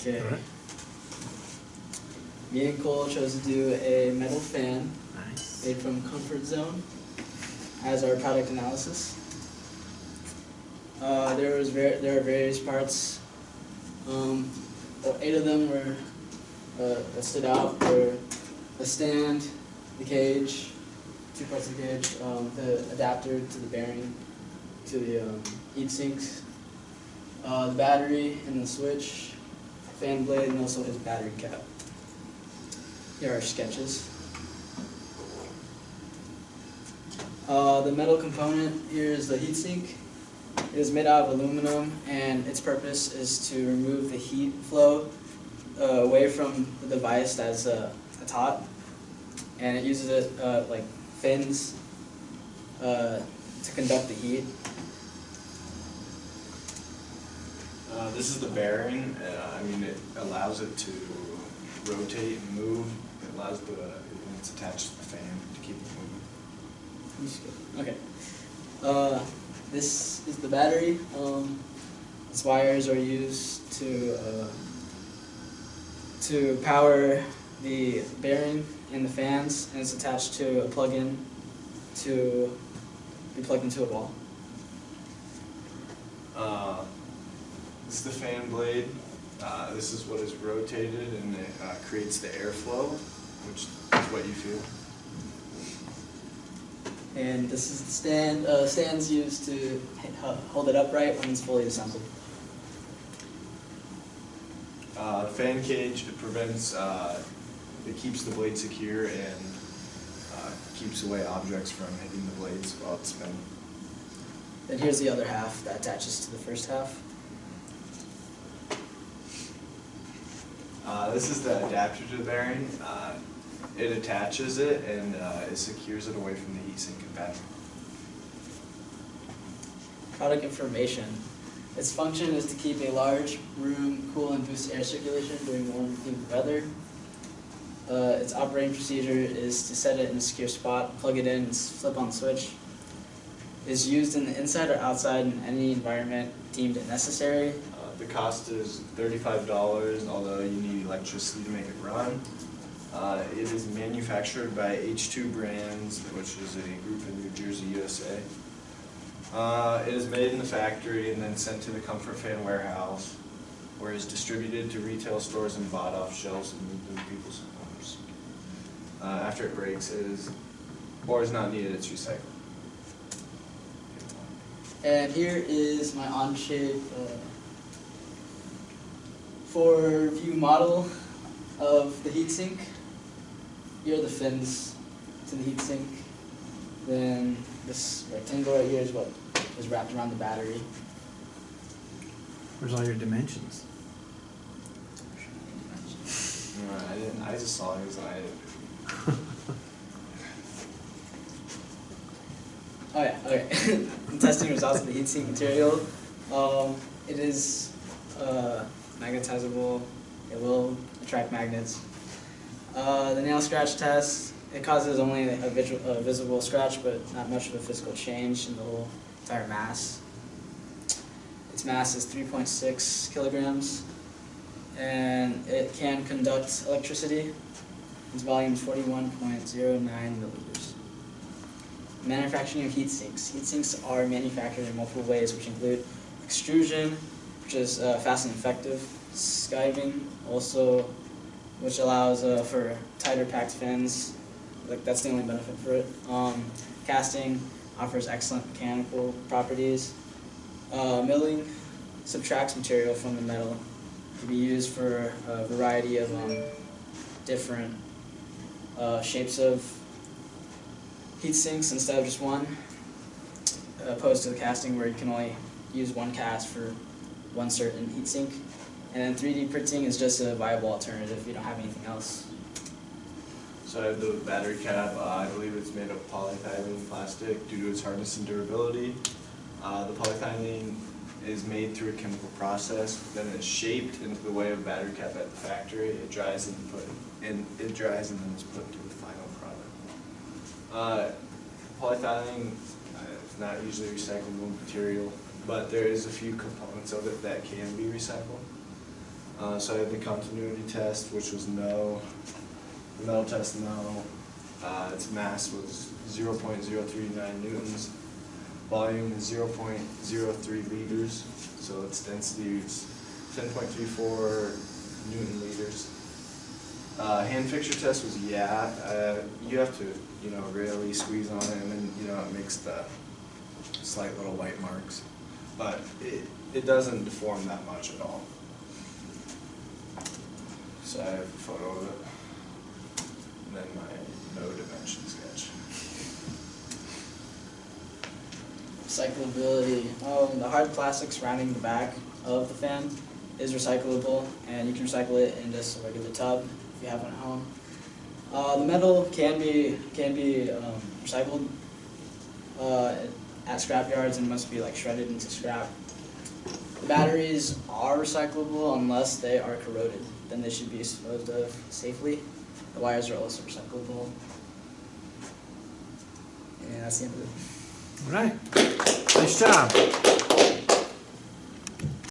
Okay. All right. Me and Cole chose to do a metal fan Nice. made from Comfort Zone as our product analysis. There are various parts. 8 of them were that stood out were the stand, the cage, 2 parts of the cage, the adapter to the bearing, to the heat sinks, the battery and the switch, fan blade, and also his battery cap. Here are sketches. The metal component here is the heatsink. It is made out of aluminum, and its purpose is to remove the heat flow away from the device that's hot, and it uses it like fins to conduct the heat. This is the bearing. It allows it to rotate and move. It allows it's attached to the fan to keep it moving. Okay. This is the battery. Its wires are used to power the bearing and the fans, and it's attached to a plug-in to be plugged into a wall. This is the fan blade. This is what is rotated, and it creates the airflow, which is what you feel. And this is the stand. Stand's used to hold it upright when it's fully assembled. Fan cage, it prevents, it keeps the blade secure and keeps away objects from hitting the blades while it's spinning. Then here's the other half that attaches to the first half. This is the adapter to the bearing. It attaches it and it secures it away from the heatsink and battery. Product information. Its function is to keep a large room cool and boost air circulation during warm, humid weather. Its operating procedure is to set it in a secure spot, plug it in, and flip on the switch. It is used in the inside or outside in any environment deemed necessary. The cost is $35, although you need electricity to make it run. It is manufactured by H2 Brands, which is a group in New Jersey, USA. It is made in the factory and then sent to the Comfort Fan warehouse, where it is distributed to retail stores and bought off shelves and moved into people's homes. After it breaks, is not needed, it's recycled. And here is my on-shape 4-view model of the heatsink. Here are the fins to the heatsink. Then this rectangle right here is what is wrapped around the battery. Where's all your dimensions? I just saw it as I Oh yeah, okay. Testing results of the heatsink material. It is magnetizable. It will attract magnets. The nail scratch test, it causes only a visible scratch, but not much of a physical change in the whole entire mass. Its mass is 3.6 kilograms, and it can conduct electricity. Its volume is 41.09 milliliters. Manufacturing of heat sinks. Heat sinks are manufactured in multiple ways, which include extrusion, which is fast and effective, skiving, also, which allows for tighter packed fins. That's the only benefit for it. Casting offers excellent mechanical properties. Milling subtracts material from the metal. It can be used for a variety of different shapes of heat sinks instead of just one, opposed to the casting where you can only use one cast for one certain heat sink. And then 3D printing is just a viable alternative if you don't have anything else. So I have the battery cap. I believe it's made of polyethylene plastic due to its hardness and durability. The polyethylene is made through a chemical process, then it's shaped into the way of a battery cap at the factory. It dries and then it's put into the final product. Polyethylene is not usually recyclable material, but there is a few components of it that can be recycled. So I had the continuity test, which was no. The metal test, no. Its mass was 0.039 newtons. Volume is 0.03 liters. So its density is 10.34 Newton liters. Hand fixture test was you have to really squeeze on it, and then it makes the slight little white marks, but it doesn't deform that much at all. So I have a photo of it, and then my no dimension sketch. Recyclability. The hard plastic surrounding the back of the fan is recyclable, and you can recycle it in just a regular tub if you have one at home. The metal can be recycled at scrap yards and must be shredded into scrap. The batteries are recyclable unless they are corroded. Then they should be disposed of safely. The wires are also recyclable. And that's the end of it. All right. Nice job.